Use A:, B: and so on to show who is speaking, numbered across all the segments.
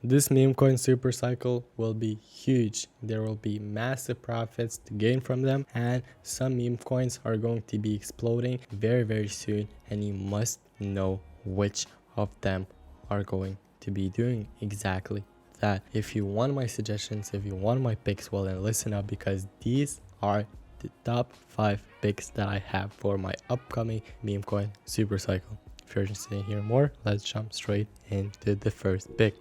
A: This meme coin super cycle will be huge. There will be massive profits to gain from them, and some meme coins are going to be exploding very soon, and you must know which of them are going to be doing exactly that. If you want my suggestions, if you want my picks, well then listen up, because these are the top 5 picks that I have for my upcoming meme coin super cycle. If you're interested in hearing more, let's jump straight into the first pick.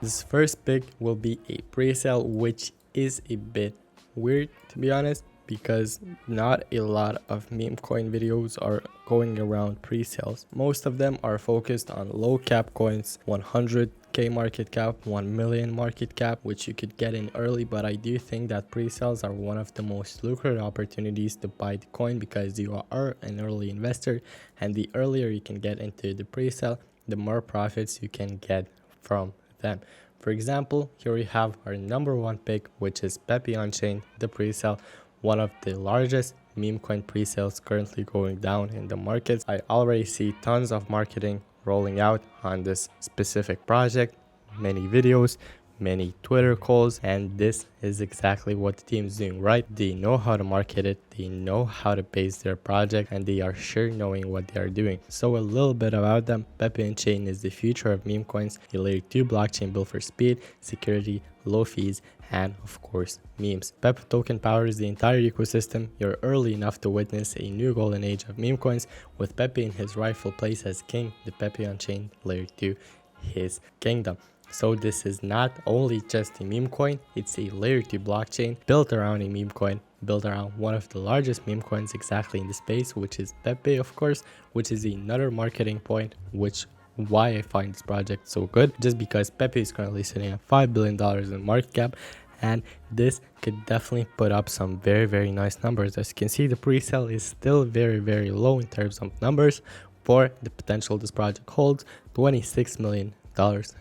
A: This first pick will be a pre-sale, which is a bit weird to be honest, because not a lot of meme coin videos are going around pre-sales. Most of them are focused on low cap coins, 100k market cap, 1 million market cap, which you could get in early. But I do think that pre-sales are one of the most lucrative opportunities to buy the coin, because you are an early investor, and the earlier you can get into the pre-sale, the more profits you can get from them. For example, here we have our number 1 pick, which is Pepe Unchained, the pre-sale, one of the largest meme coin pre-sales currently going down in the markets. I already see tons of marketing rolling out on this specific project, many videos, many Twitter calls, and this is exactly what the team is doing right. They know how to market it, they know how to base their project, and they are sure knowing what they are doing. So a little bit about them. Pepe Unchained is the future of meme coins, a layer 2 blockchain built for speed, security, low fees, and of course memes. Pepe token powers the entire ecosystem. You're early enough to witness a new golden age of meme coins, with Pepe in his rightful place as king, the Pepe Unchained layer 2 his kingdom. So this is not only just a meme coin, it's a layer 2 blockchain built around a meme coin, built around one of the largest meme coins exactly in the space, which is Pepe, of course, which is another marketing point, which why I find this project so good, just because Pepe is currently sitting at $5 billion in market cap, and this could definitely put up some very nice numbers. As you can see, the pre-sale is still very low in terms of numbers for the potential this project holds. 26 million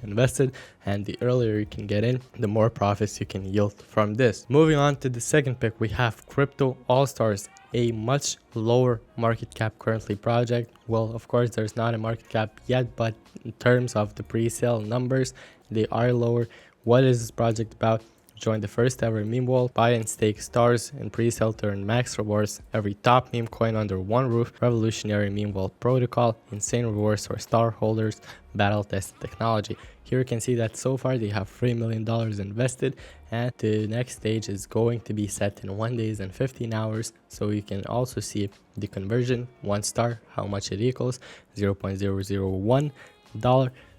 A: invested, and the earlier you can get in, the more profits you can yield from this. Moving on to the second pick, we have Crypto Allstars, a much lower market cap currently project. Well, of course there's not a market cap yet, but in terms of the pre-sale numbers, they are lower. What is this project about? Join the first ever meme wall, buy and stake stars in pre-sale to earn max rewards, every top meme coin under one roof, revolutionary meme wall protocol, insane rewards for star holders, battle tested technology. Here you can see that so far they have $3 million invested, and the next stage is going to be set in 1 day and 15 hours. So you can also see the conversion, 1 star, how much it equals, $0.001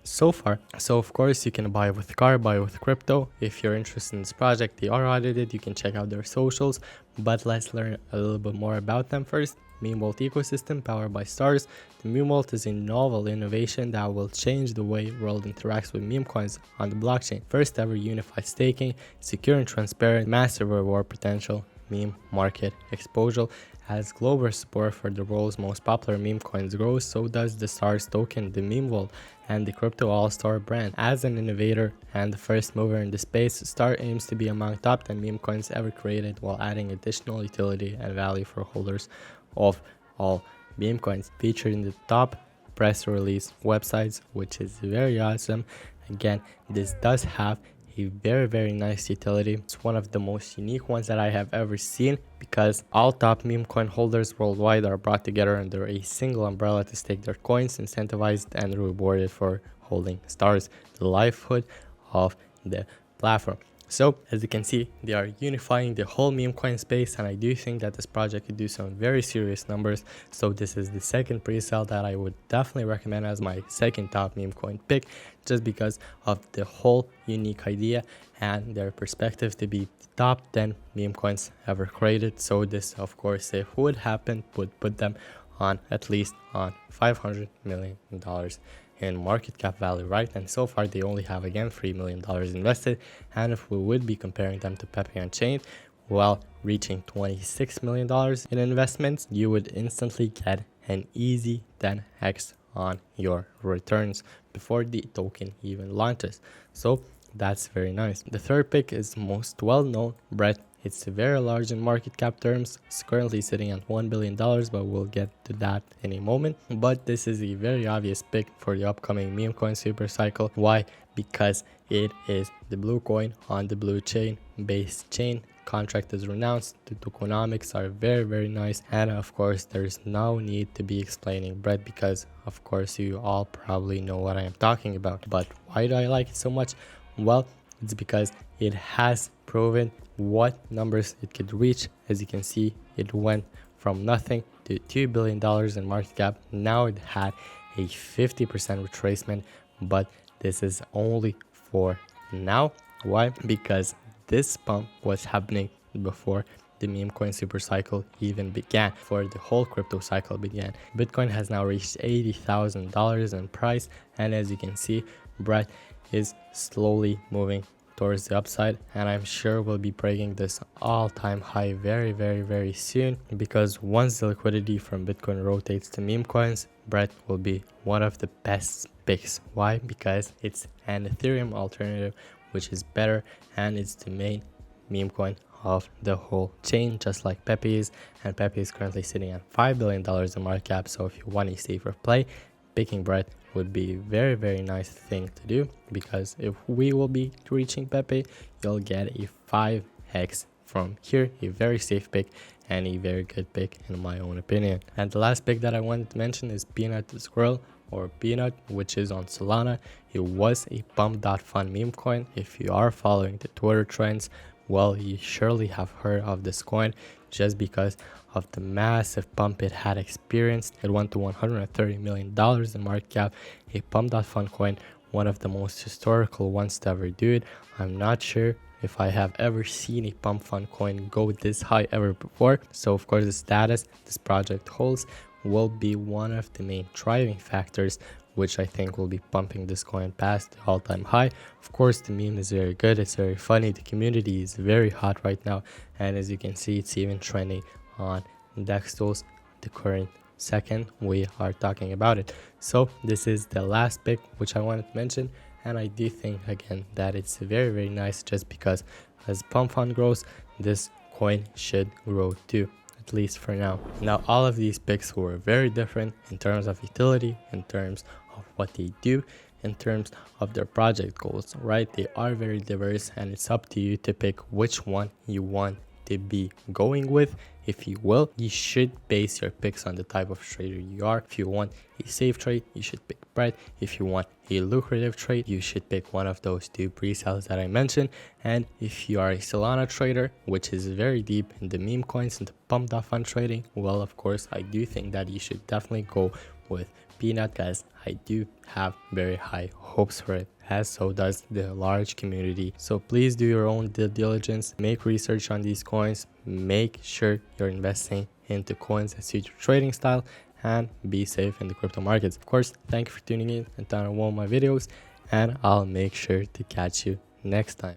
A: so far. So of course you can buy with car, buy with crypto. If you're interested in this project, they are audited, you can check out their socials, but let's learn a little bit more about them first. Meme Vault ecosystem powered by stars. The Meme Vault is a novel innovation that will change the way the world interacts with meme coins on the blockchain. First ever unified staking, secure and transparent, massive reward potential, meme market exposure. As global support for the world's most popular meme coins grows, so does the STARS token, the Meme Vault, and the Crypto All-Star brand. As an innovator and the first mover in the space, STAR aims to be among top 10 meme coins ever created, while adding additional utility and value for holders of all meme coins. Featured in the top press release websites, which is very awesome. Again, this does have a very nice utility. It's one of the most unique ones that I have ever seen, because all top meme coin holders worldwide are brought together under a single umbrella to stake their coins, incentivized and rewarded for holding stars, the livelihood of the platform. So as you can see, they are unifying the whole meme coin space, and I do think that this project could do some very serious numbers. So this is the second pre-sale that I would definitely recommend as my second top meme coin pick, just because of the whole unique idea and their perspective to be the top 10 meme coins ever created. So this, of course, if would happen, would put them on at least on $500 million in market cap value, right? And so far they only have again $3 million invested, and if we would be comparing them to Pepe Unchained, well, reaching $26 million in investments, you would instantly get an easy 10x on your returns before the token even launches. So that's very nice. The third pick is most well-known, Brett It's very large in market cap terms. It's currently sitting at $1 billion, but we'll get to that in a moment. But this is a very obvious pick for the upcoming meme coin super cycle. Why? Because it is the blue coin on the blue chain base chain. Contract is renounced. The tokenomics are very nice, and of course there's no need to be explaining bread, because of course you all probably know what I am talking about. But why do I like it so much? Well, it's because it has proven what numbers it could reach. As you can see, it went from nothing to $2 billion in market cap. Now it had a 50% retracement, but this is only for now. Why? Because this pump was happening before the meme coin super cycle even began, before the whole crypto cycle began. Bitcoin has now reached $80,000 in price, and as you can see, Brett is slowly moving towards the upside, and I'm sure we'll be breaking this all-time high very soon, because once the liquidity from Bitcoin rotates to meme coins, Brett will be one of the best picks. Why? Because it's an Ethereum alternative, which is better, and it's the main meme coin of the whole chain, just like Pepe is, and Pepe is currently sitting at $5 billion in market cap. So if you want a safer play, picking Brett would be a very nice thing to do, because if we will be reaching Pepe, you'll get a 5x from here, a very safe pick and a very good pick in my own opinion. And the last pick that I wanted to mention is Peanut the Squirrel, or Peanut, which is on Solana. It was a pump.fun meme coin. If you are following the Twitter trends, well, you surely have heard of this coin, just because of the massive pump it had experienced. It went to $130 million in market cap. A pump.fun coin, one of the most historical ones to ever do it. I'm not sure if I have ever seen a pump fun coin go this high ever before. So of course the status this project holds will be one of the main driving factors, which I think will be pumping this coin past the all-time high. Of course, the meme is very good, it's very funny, the community is very hot right now, and as you can see, it's even trending on index tools the current second we are talking about it. So this is the last pick which I wanted to mention, and I do think again that it's very nice, just because as pump fund grows, this coin should grow too, at least for now. Now all of these picks were very different in terms of utility, in terms of what they do, in terms of their project goals, right? They are very diverse, and it's up to you to pick which one you want to be going with. If you will, you should base your picks on the type of trader you are. If you want a safe trade, you should pick Brett. If you want a lucrative trade, you should pick one of those two presales that I mentioned. And if you are a Solana trader, which is very deep in the meme coins and the pump.fun trading, well, of course, I do think that you should definitely go with Peanut, because I do have very high hopes for it, as so does the large community. So please do your own due diligence, make research on these coins, make sure you're investing into coins that suit your trading style, and be safe in the crypto markets. Of course, thank you for tuning in and turning on my videos, and I'll make sure to catch you next time.